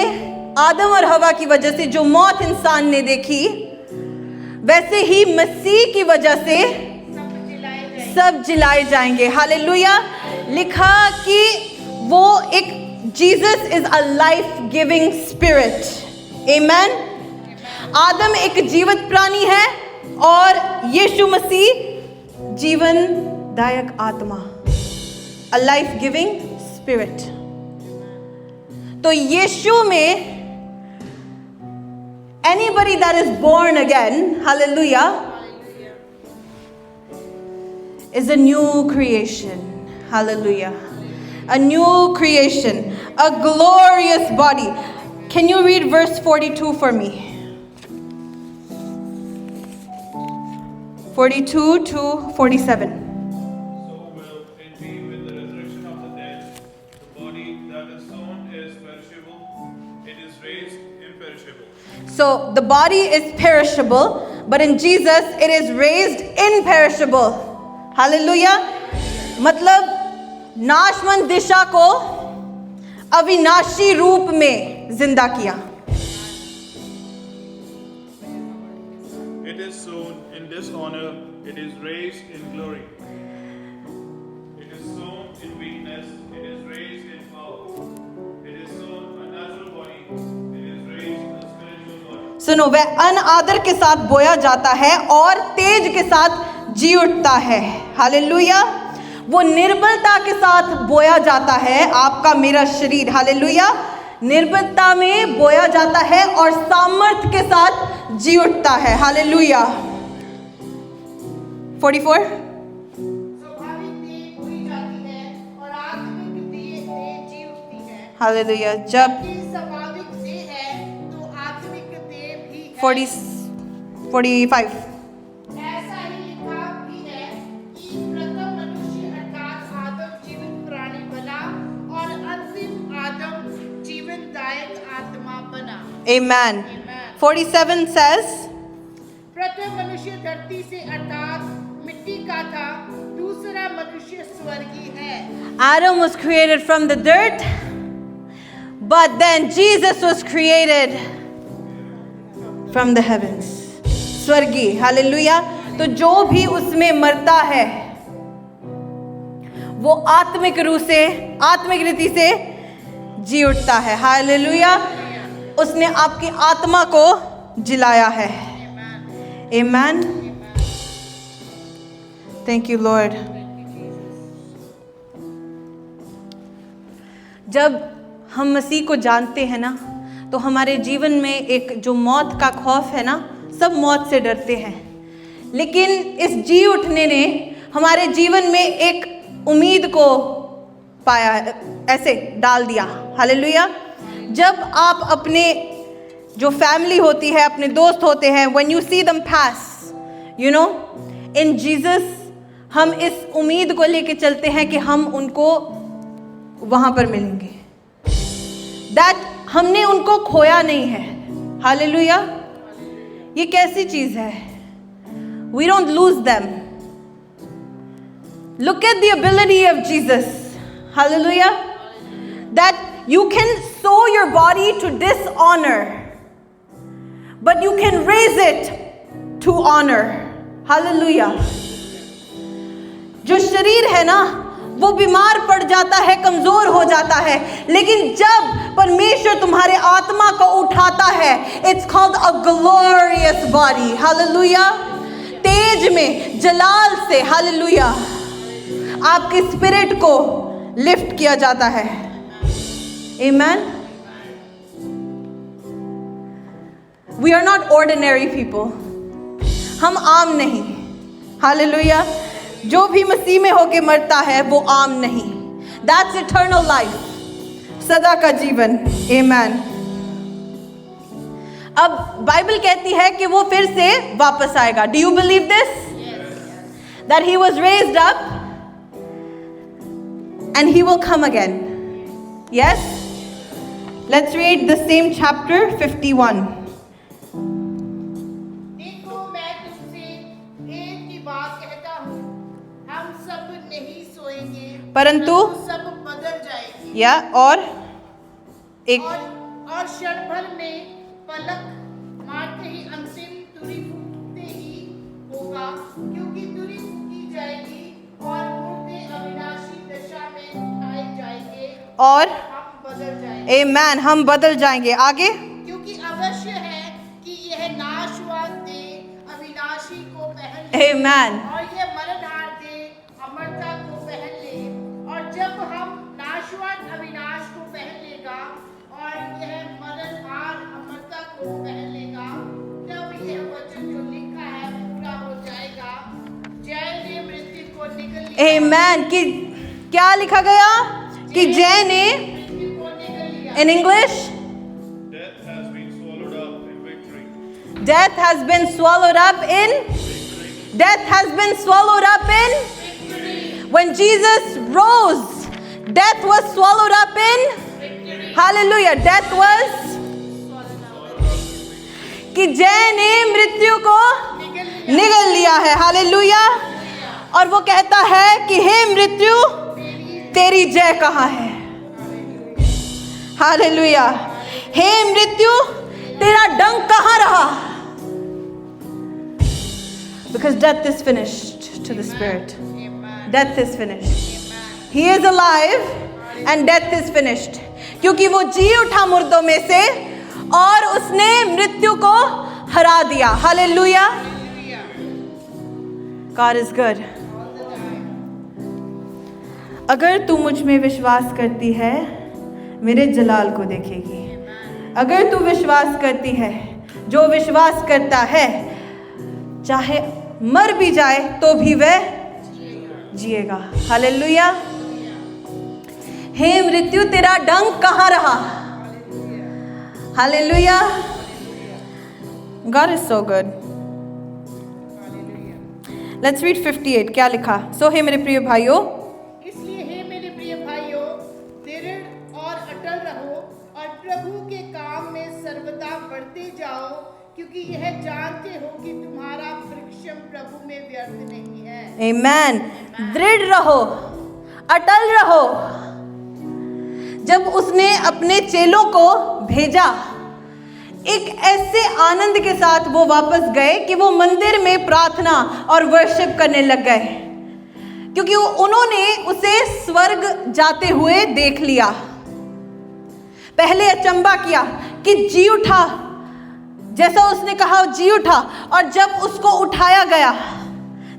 आदम और हवा की वजह से जो मौत इंसान ने देखी, वैसे ही मसीह की वजह से सब जिलाए जाएंगे. हालेलुया. लिखा कि वो एक Jesus is a life giving spirit. Amen. आदम एक जीवित प्राणी है और यीशु मसीह जीवनदायक आत्मा, अ लाइफ गिविंग स्पिरिट. तो यीशु में anybody that is born again, hallelujah, is a new creation. Hallelujah. A new creation, a glorious body. Can you read verse 42 for me? 42 to 47. So will it be with the resurrection of the dead. The body that is sown is perishable, it is raised imperishable. So the body is perishable, but in Jesus it is raised imperishable. Hallelujah. मतलब नाशवंत दिशा को अविनाशी रूप में जिंदा किया. It is sown in dishonor, it is raised in glory. It is sown in weakness, it is raised in power. It is sown a natural body, it is raised a spiritual body. सुनो, वह अनादर के साथ बोया जाता है और तेज के साथ जी उठता है. हालेलुया. वो निर्बलता के साथ बोया जाता है. आपका मेरा शरीर, हालेलुया, निर्बलता में बोया जाता है और सामर्थ्य के साथ जी उठता है. हालेलुया. 44. स्वाभाविक देह बोई जाती है और आत्मिक देह जी उठती है. हालेलुया. जब कि स्वाभाविक देह है तो आत्मिक देह भी है. 45. ऐसा ही लिखा भी है कि प्रथम मनुष्य अर्थात आदम जीवित प्राणी बना और अंतिम आदम जीवनदायक आत्मा बना. Amen. Amen. 47 says, प्रथम मनुष्य धरती से अर्थात मिट्टी का था, दूसरा मनुष्य स्वर्गीय है. Adam was created from the dirt, but then Jesus was created from the heavens. स्वर्गीय. हालेलुया. तो जो भी उसमें मरता है वो आत्मिक रूप से, आत्मिक रीति से जी उठता है। हालेलुया। उसने आपकी आत्मा को जिलाया है। आमीन। Thank you Lord. जब हम मसीह को जानते हैं ना, तो हमारे जीवन में एक जो मौत का खौफ है ना, सब मौत से डरते हैं। लेकिन इस जी उठने ने हमारे जीवन में एक उम्मीद को पाया, ऐसे डाल दिया। हालेलुया। जब आप अपने जो फैमिली होती है, अपने दोस्त होते हैं, when you see them pass, you know, in Jesus, हम इस उम्मीद को लेके चलते हैं कि हम उनको वहाँ पर मिलेंगे। That हमने उनको खोया नहीं है। हालेलुया। ये कैसी चीज़ है? We don't lose them. Look at the ability of Jesus. Hallelujah. That you can sow your body to dishonor, but you can raise it to honor. Hallelujah. जो शरीर है ना, वो बीमार पड़ जाता है, कमजोर हो जाता है, लेकिन जब परमेश्वर तुम्हारे आत्मा को उठाता है, it's called a glorious body. Hallelujah. तेज में, जलाल से, हालेलुया, आपके स्पिरिट को लिफ्ट किया जाता है। आमीन। We are not ordinary people. हम आम नहीं। हालेलुया। जो भी मसीह में होके मरता है वो आम नहीं। That's eternal life. सदा का जीवन। आमीन। अब बाइबल कहती है कि वो फिर से वापस आएगा। Do you believe this? That he was raised up and he will come again. Yes? Let's read the same chapter 51. देखो मैं तुमसे एक ही बात कहता हूँ, हम सब नहीं सोएंगे, परंतु सब बदल जाएंगे। या और एक और क्षण भर में पलक मारते ही अंतिम तुरी फूकते ही होगा, क्योंकि तुरी फूकी जाएगी और मुर्दे अविनाशी दशा में उठाए जाएंगे और हम बदल जाएंगे। आमीन। हम बदल जाएंगे। आगे, क्योंकि अवश्य है कि यह नाशवान देह अविनाशी को पहन ले आमीन। और यह मरणहार देह अमरता को पहन ले। और जब हम नाशवान अविनाश को पहन लेगा और यह मरणहार अमरता को पहन लेगा, तब यह वचन जो लिखा है पूरा हो जाएगा, जय ने मृत्यु को निगल लिया। आमीन। कि क्या लिखा गया? कि जय ने, मृत्यु को निगल लिया। in English, Death has been swallowed up in victory. death has been swallowed up in, death has been swallowed up in, when Jesus rose, death was swallowed up in, hallelujah, death was, कि जय ने मृत्यु को निगल लिया है। Hallelujah. और वो कहता है कि हे मृत्यु, तेरी जय कहाँ है? हालेलुया। हे मृत्यु, तेरा डंक कहाँ रहा? Because death is finished to the spirit. Death is finished. He is alive and death is finished. क्योंकि वो जी उठा मुर्दों में से और उसने मृत्यु को हरा दिया। हालेलुया। God is good. अगर तू मुझ में विश्वास करती है, मेरे जलाल को देखेगी। अगर तू विश्वास करती है, जो विश्वास करता है, चाहे मर भी जाए तो भी वह जिएगा। हालेलुया। हे मृत्यु, तेरा डंक कहाँ रहा? Hallelujah. God is so good. Let's read 58. क्या लिखा? So हे मेरे प्रिय भाइयों, इसलिए हे मेरे प्रिय भाइयों, दृढ़ और अटल रहो और प्रभु के काम में सर्वदा बढ़ते जाओ, क्योंकि यह जानते हो कि तुम्हारा परिश्रम प्रभु में व्यर्थ नहीं है। आमेन। दृढ़ रहो, अटल रहो। जब उसने अपने चेलों को भेजा, एक ऐसे आनंद के साथ वो वापस गए कि वो मंदिर में प्रार्थना और वर्शिप करने लग गए। क्योंकि उन्होंने उसे स्वर्ग जाते हुए देख लिया। पहले अचंबा किया कि जी उठा, जैसा उसने कहा जी उठा, और जब उसको उठाया गया,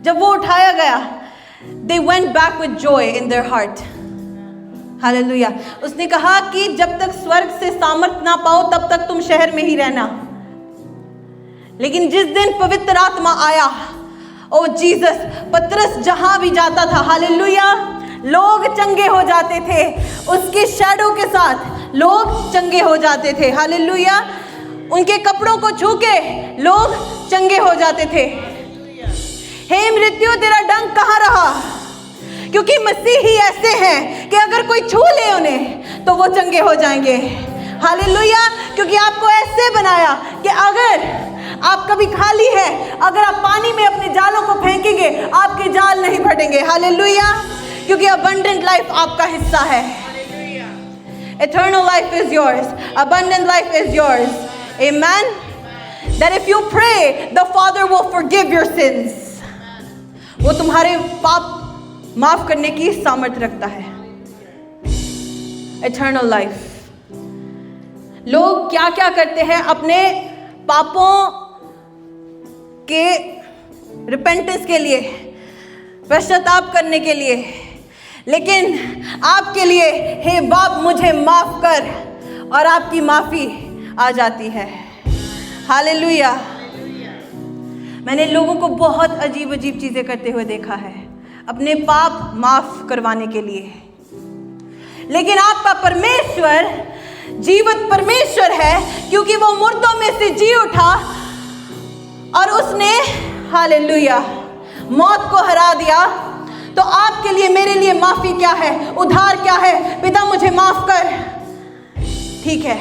जब वो उठाया गया, they went back with joy in their heart. Hallelujah. उसने कहा कि जब तक स्वर्ग से सामर्थ ना पाओ तब तक तुम शहर में ही रहना, लेकिन जिस दिन पवित्र आत्मा आया, ओ जीसस, पतरस जहां भी जाता था, हालेलुया, लोग चंगे हो जाते थे। उसके शैडो के साथ लोग चंगे हो जाते थे, हालेलुया। उनके कपड़ों को छू के लोग चंगे हो जाते थे। हे मृत्यु, तेरा डंक कहाँ रहा? क्योंकि मसीह ही ऐसे हैं कि अगर कोई छू ले उन्हें तो वो चंगे हो जाएंगे, हालेलुया। क्योंकि आपको ऐसे बनाया कि अगर आप कभी खाली है, अगर आप पानी में अपने जालों को फेंकेंगे, आपके जाल नहीं फटेंगे, हालेलुया। क्योंकि अबंडेंट लाइफ आपका हिस्सा है। Eternal life is yours. Abundant life is yours. Amen. That if you pray, the Father will forgive your sins. वो तुम्हारे पाप माफ करने की सामर्थ्य रखता है। Eternal life. लोग क्या क्या करते हैं अपने पापों के रिपेंटेंस के लिए, पश्चाताप करने के लिए, लेकिन आपके लिए, हे बाप मुझे माफ कर, और आपकी माफी आ जाती है, हालेलुया। मैंने लोगों को बहुत अजीब अजीब चीजें करते हुए देखा है अपने पाप माफ करवाने के लिए, लेकिन आपका परमेश्वर जीवित परमेश्वर है, क्योंकि वो मुर्दों में से जी उठा और उसने, हालेलुया, मौत को हरा दिया। तो आपके लिए, मेरे लिए माफी क्या है, उद्धार क्या है? पिता मुझे माफ कर, ठीक है,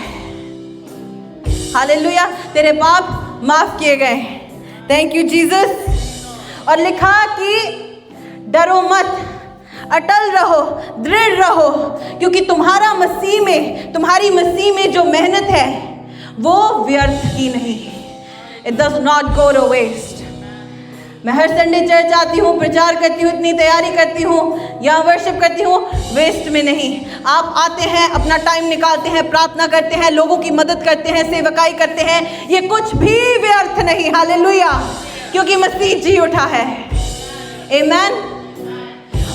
हालेलुया, तेरे पाप माफ किए गए, थैंक यू जीसस। और लिखा कि डरो मत, अटल रहो, दृढ़ रहो, क्योंकि तुम्हारा मसीह में, तुम्हारी मसीह में जो मेहनत है वो व्यर्थ की नहीं, it does not go to waste. मैं हर संडे चर्च आती हूँ, प्रचार करती हूँ, इतनी तैयारी करती हूँ, यहाँ वर्शिप करती हूँ, वेस्ट में नहीं। आप आते हैं, अपना टाइम निकालते हैं, प्रार्थना करते हैं, लोगों की मदद करते हैं, सेवकाई करते हैं, ये कुछ भी व्यर्थ नहीं, हालेलुया, क्योंकि मसीह जी उठा है, आमेन।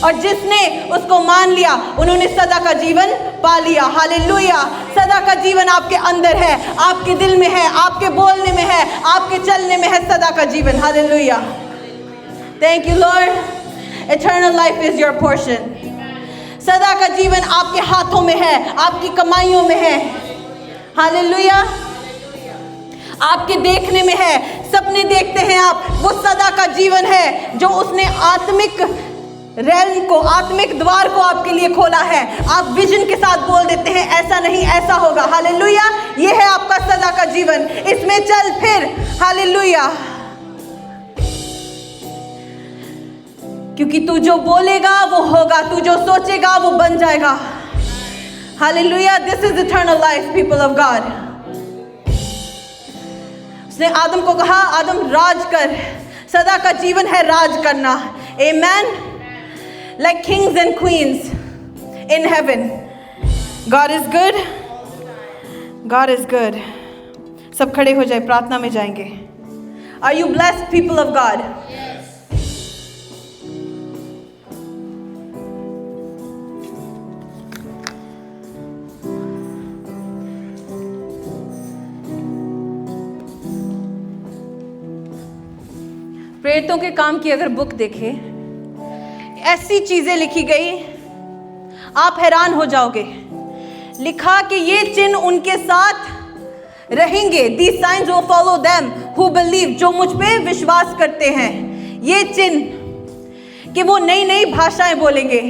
और जिसने उसको मान लिया उन्होंने सदा का जीवन पा लिया, हालेलुया। सदा का जीवन आपके अंदर है, आपके दिल में है, आपके बोलने में है, आपके चलने में है सदा का जीवन, hallelujah. Thank you Lord. Eternal life is your portion. सदा का जीवन आपके हाथों में है, आपकी कमाइयों में है, हालेलुया। आपके देखने में है, सपने देखते हैं आप, वो सदा का जीवन है जो उसने आत्मिक रैल्म को, आत्मिक द्वार को आपके लिए खोला है। आप विजन के साथ बोल देते हैं ऐसा नहीं ऐसा होगा, हालेलुया। ये है आपका सदा का जीवन, इसमें चल फिर, हालेलुया। क्योंकि तू जो बोलेगा वो होगा, तू जो सोचेगा वो बन जाएगा, hallelujah. This is eternal life, people of God. उसने आदम को कहा, आदम राज कर, सदा का जीवन है राज करना, आमेन। Like kings and queens in heaven. God is good. God is good. सब खड़े हो जाए, प्रार्थना में जाएंगे। Are you blessed, people of God? प्रेरितों के काम की अगर बुक देखें, ऐसी चीजें लिखी गई, आप हैरान हो जाओगे। लिखा कि ये चिन्ह उनके साथ रहेंगे, these signs will follow them who believe, जो मुझ पे विश्वास करते हैं। ये चिन्ह कि वो नई नई भाषाएं बोलेंगे,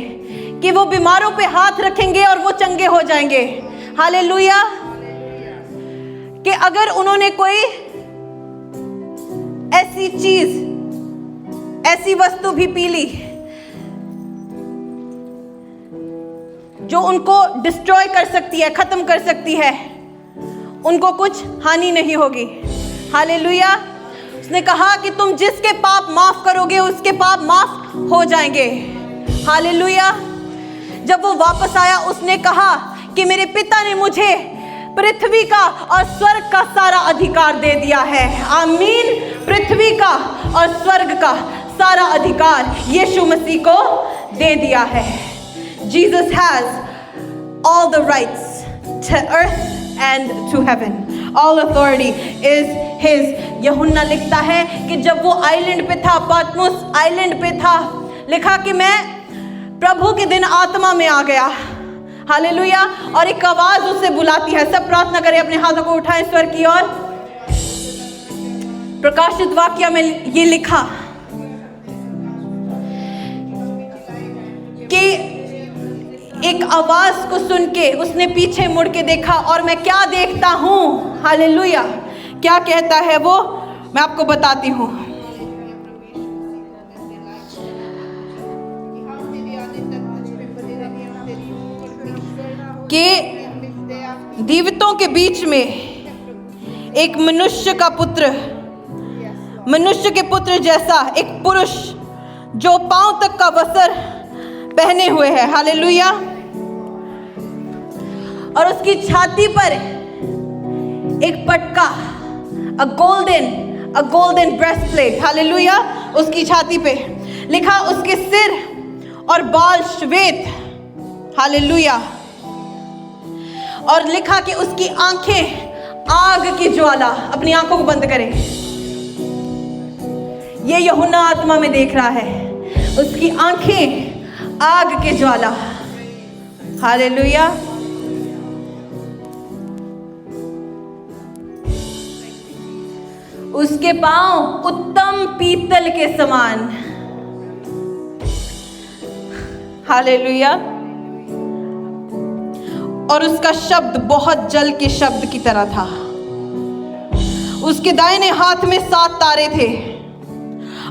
कि वो बीमारों पे हाथ रखेंगे और वो चंगे हो जाएंगे, हालेलुया। कि अगर उन्होंने कोई ऐसी चीज, ऐसी वस्तु भी पी ली जो उनको डिस्ट्रॉय कर सकती है, खत्म कर सकती है, उनको कुछ हानि नहीं होगी, हालेलुया। उसने कहा कि तुम जिसके पाप माफ करोगे उसके पाप माफ हो जाएंगे, हालेलुया। जब वो वापस आया उसने कहा कि मेरे पिता ने मुझे पृथ्वी का और स्वर्ग का सारा अधिकार दे दिया है। आमीन। पृथ्वी का और स्वर्ग का सारा अधिकार यीशु मसीह को दे दिया है। Jesus has all the rights to earth and to heaven. All authority is his. यूहन्ना लिखता है कि जब वो आइलैंड पे था, पातमुस आइलैंड पे था, लिखा कि मैं प्रभु के दिन आत्मा में आ गया। हालेलुया। और एक आवाज उससे बुलाती है। सब प्रार्थना करें, अपने हाथों को उठाएं स्वर की ओर। प्रकाशित वाक्य में ये लिखा कि एक आवाज को सुन के उसने पीछे मुड़ के देखा और मैं क्या देखता हूं। हालेलुया। क्या कहता है वो, मैं आपको बताती हूं। कि जीवितों के बीच में एक मनुष्य का पुत्र, मनुष्य के पुत्र जैसा एक पुरुष जो पांव तक का वस्त्र पहने हुए है। हालेलुया। और उसकी छाती पर एक पटका, अ गोल्डन ब्रेस्टप्लेट। हालेलुया। उसकी छाती पे लिखा, उसके सिर और बाल श्वेत। हालेलुया। और लिखा कि उसकी आंखें आग की ज्वाला। अपनी आंखों को बंद करें। ये यूहन्ना आत्मा में देख रहा है, उसकी आंखें आग की ज्वाला। हालेलुया। उसके पांव उत्तम पीतल के समान। हालेलुया। और उसका शब्द बहुत जल के शब्द की तरह था। उसके दाहिने हाथ में 7 तारे थे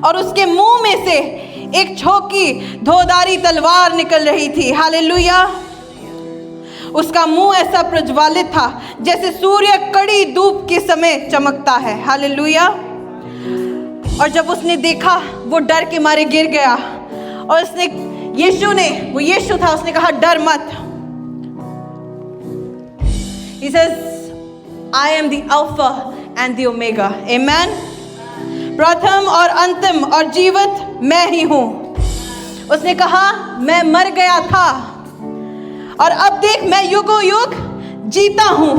और उसके मुंह में से एक छोकी धोधारी तलवार निकल रही थी। हालेलुया। उसका मुंह ऐसा प्रज्वालित था जैसे सूर्य कड़ी धूप के समय चमकता है। हालेलुया। और जब उसने देखा वो डर के मारे गिर गया और उसने वो यीशु था, उसने कहा डर मत। He says, I am the Alpha and the Omega. Amen. प्रथम और अंतिम और जीवित मैं ही हूं। उसने कहा मैं मर गया था और अब देख मैं युगों युग जीता हूं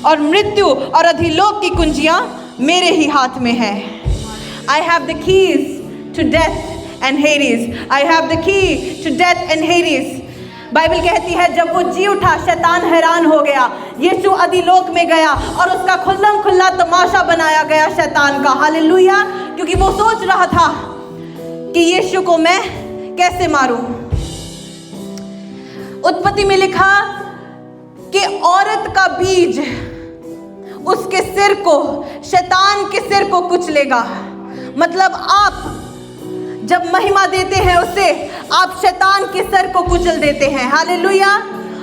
और मृत्यु और अधोलोक की कुंजियां मेरे ही हाथ में है। I have the keys to death and Hades. I have the key to death and Hades. Bible कहती है जब वो जी उठा, शैतान हैरान हो गया। यीशु अधोलोक में गया और उसका खुल्लम खुल्ला तमाशा बनाया गया शैतान का। हालेलुया। क्योंकि वो सोच रहा था कि यीशु को मैं कैसे मारूं। उत्पत्ति में लिखा कि औरत का बीज उसके सिर को, शैतान के सिर को कुचलेगा। मतलब आप जब महिमा देते हैं उससे, आप शैतान के सर को कुचल देते हैं। हालेलुया।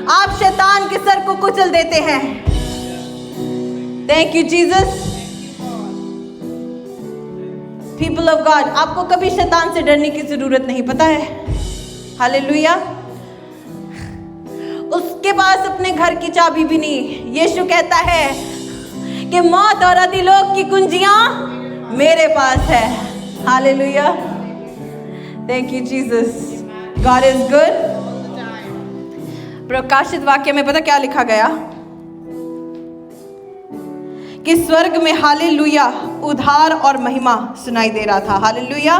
आप शैतान के सर को कुचल देते हैं। Thank you Jesus. People of God, आपको कभी शैतान से डरने की जरूरत नहीं, पता है। हालेलुया। उसके पास अपने घर की चाबी भी नहीं। यीशु कहता है कि मौत और अधोलोक की कुंजियां मेरे पास है। Hallelujah. Thank you Jesus. God is good. प्रकाशित वाक्य में पता क्या लिखा गया कि स्वर्ग में हालेलुया उद्धार और महिमा सुनाई दे रहा था। हालेलुया।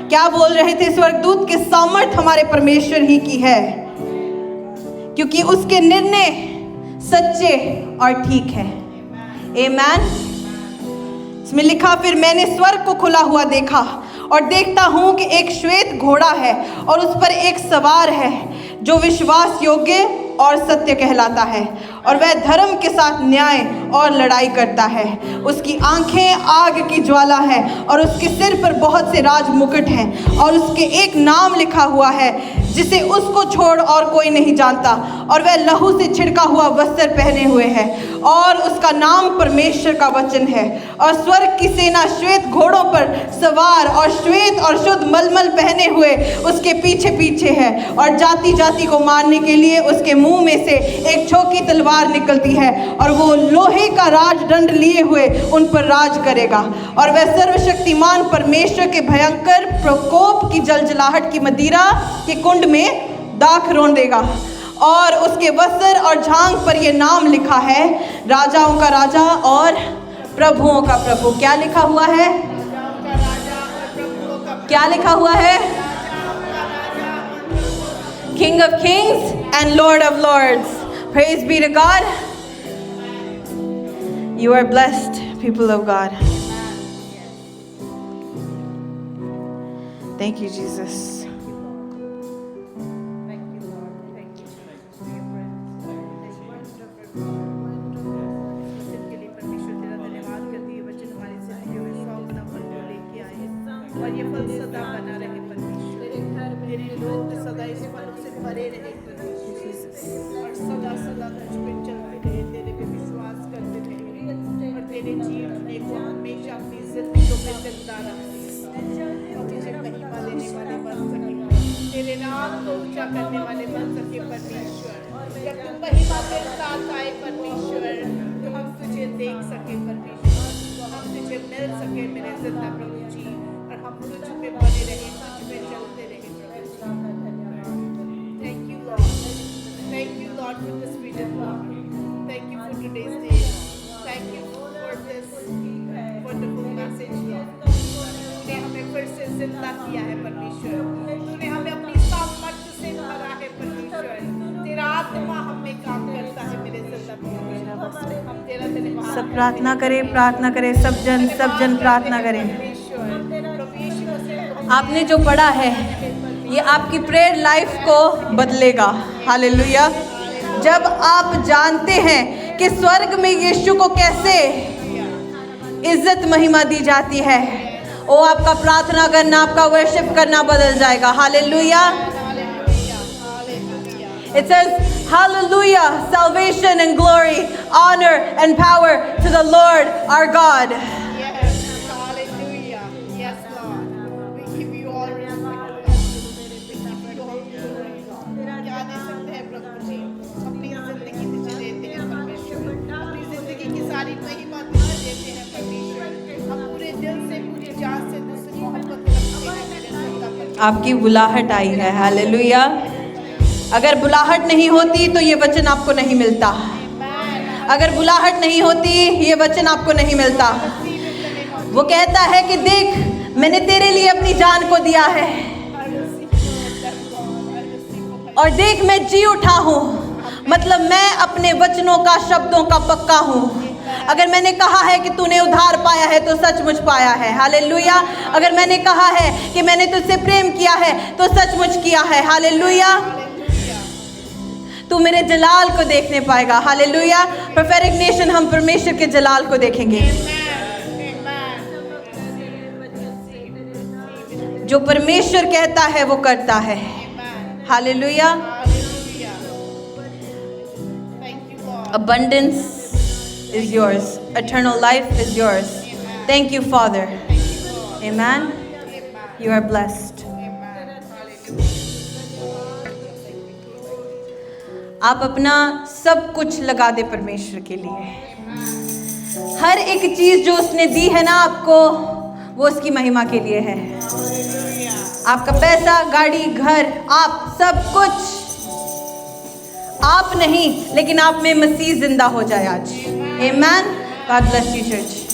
क्या बोल रहे थे स्वर्गदूत? के सामर्थ हमारे परमेश्वर ही की है क्योंकि उसके निर्णय सच्चे और ठीक है। आमीन। इसमें लिखा, फिर मैंने स्वर्ग को खुला हुआ देखा और देखता हूं कि एक श्वेत घोड़ा है और उस पर एक सवार है जो विश्वास योग्य और सत्य कहलाता है और वह धर्म के साथ न्याय और लड़ाई करता है। उसकी आंखें आग की ज्वाला है और उसके सिर पर बहुत से राज मुकुट हैं, और उसके एक नाम लिखा हुआ है जिसे उसको छोड़ और कोई नहीं जानता, और वह लहू से छिड़का हुआ वस्त्र पहने हुए है, और उसका नाम परमेश्वर का वचन है। और स्वर्ग की सेना श्वेत घोड़ों पर सवार और श्वेत और शुद्ध मलमल पहने हुए उसके पीछे पीछे है, और जाति जाति को मारने के लिए उसके मुंह में से एक छोकी तलवार निकलती है, और वो लोहे का राजदंड लिए हुए उन पर राज करेगा। और वह सर्वशक्तिमान परमेश्वर के भयंकर प्रकोप की जलजलाहट की मदिरा के कुंड में दाख रोंदेगा, और उसके वस्त्र और झांग पर यह नाम लिखा है, राजाओं का राजा और प्रभुओं का प्रभु। क्या लिखा हुआ है? क्या लिखा हुआ है? King of Kings and Lord of Lords. Praise be to God. You are blessed, people of God. Thank you, Jesus. और ये फल सदा बना रहे परमेश्वर, तेरे लोग सदा इस फल से भरे रहे परमेश्वर, और सदा सदा तुझ पे चलते रहे, तेरे पे विश्वास करते रहे, और तेरे जीवने को हमेशा अपनी जिंदगी में जिंदा रखे, और तुझे महिमा देने वाले बन सके, तेरे नाम को ऊंचा करने वाले बन सके परमेश्वर। जब तुम महिमा के साथ आए परमेश्वर, तो हम तुझे देख सके परमेश्वर, हम तुझे मिल सके मेरे जिंदा प्रभु जी, और हम तुझ पे बने रहे, तुझ पे चलते रहे। Thank you Lord, thank you Lord for this vision Lord, thank you for today's day, thank you for this wonderful message Lord। तूने हमें फिर से जिंदा किया है परमेश्वर, तूने हमें अपनी सामर्थ्य से भरा है परमेश्वर, तेरा आत्मा हमें काम करता है मेरे जिंदा परमेश्वर। हम तेरा धन्यवाद। सब प्रार्थना करें, प्रार्थना करें, सब जन प्रार्थना करें। आपने जो पढ़ा है ये आपकी प्रेयर लाइफ को बदलेगा। हालेलुया। जब आप जानते हैं कि स्वर्ग में यीशु को कैसे इज्जत महिमा दी जाती है, वो आपका प्रार्थना करना, आपका वर्शिप करना बदल जाएगा। Hallelujah. It says, hallelujah, salvation and glory, honor and power to the Lord our God. Yes, hallelujah. Yes, Lord. We give you all respect. We give you all glory, Lord. क्या दे सकते हैं प्रभु जी? अपनी जिंदगी तुझे देते हैं परमेश्वर। अपनी जिंदगी की सारी महिमा तुझे देते हैं परमेश्वर। हम पूरे दिल से, पूरी जान से तुझसे मोहब्बत रखते हैं मेरे जिंदा परमेश्वर। आपकी बुलाहट आई है। हालेलुया। अगर बुलाहट नहीं होती तो ये वचन आपको नहीं मिलता। अगर बुलाहट नहीं होती ये वचन आपको नहीं मिलता। वो कहता है कि देख मैंने तेरे लिए अपनी जान को दिया है, और देख मैं जी उठा हूँ। मतलब मैं अपने वचनों का, शब्दों का पक्का हूँ। अगर मैंने कहा है कि तूने उद्धार पाया है तो सचमुच पाया है। हालेलुया। अगर मैंने कहा है कि मैंने तुझसे प्रेम किया है तो सचमुच किया है। हालेलुया। तू मेरे जलाल को देखने पाएगा। हालेलुया। प्रोफेटिक नेशन, हम परमेश्वर के जलाल को देखेंगे। जो परमेश्वर कहता है वो करता है। Hallelujah. Abundance is yours. Eternal life is yours. Thank you, Father. Amen. You are blessed. आप अपना सब कुछ लगा दे परमेश्वर के लिए। हर एक चीज जो उसने दी है ना आपको, वो उसकी महिमा के लिए है। आपका पैसा, गाड़ी, घर, आप सब कुछ, आप नहीं लेकिन आप में मसीह जिंदा हो जाए आज। Amen. God bless you church.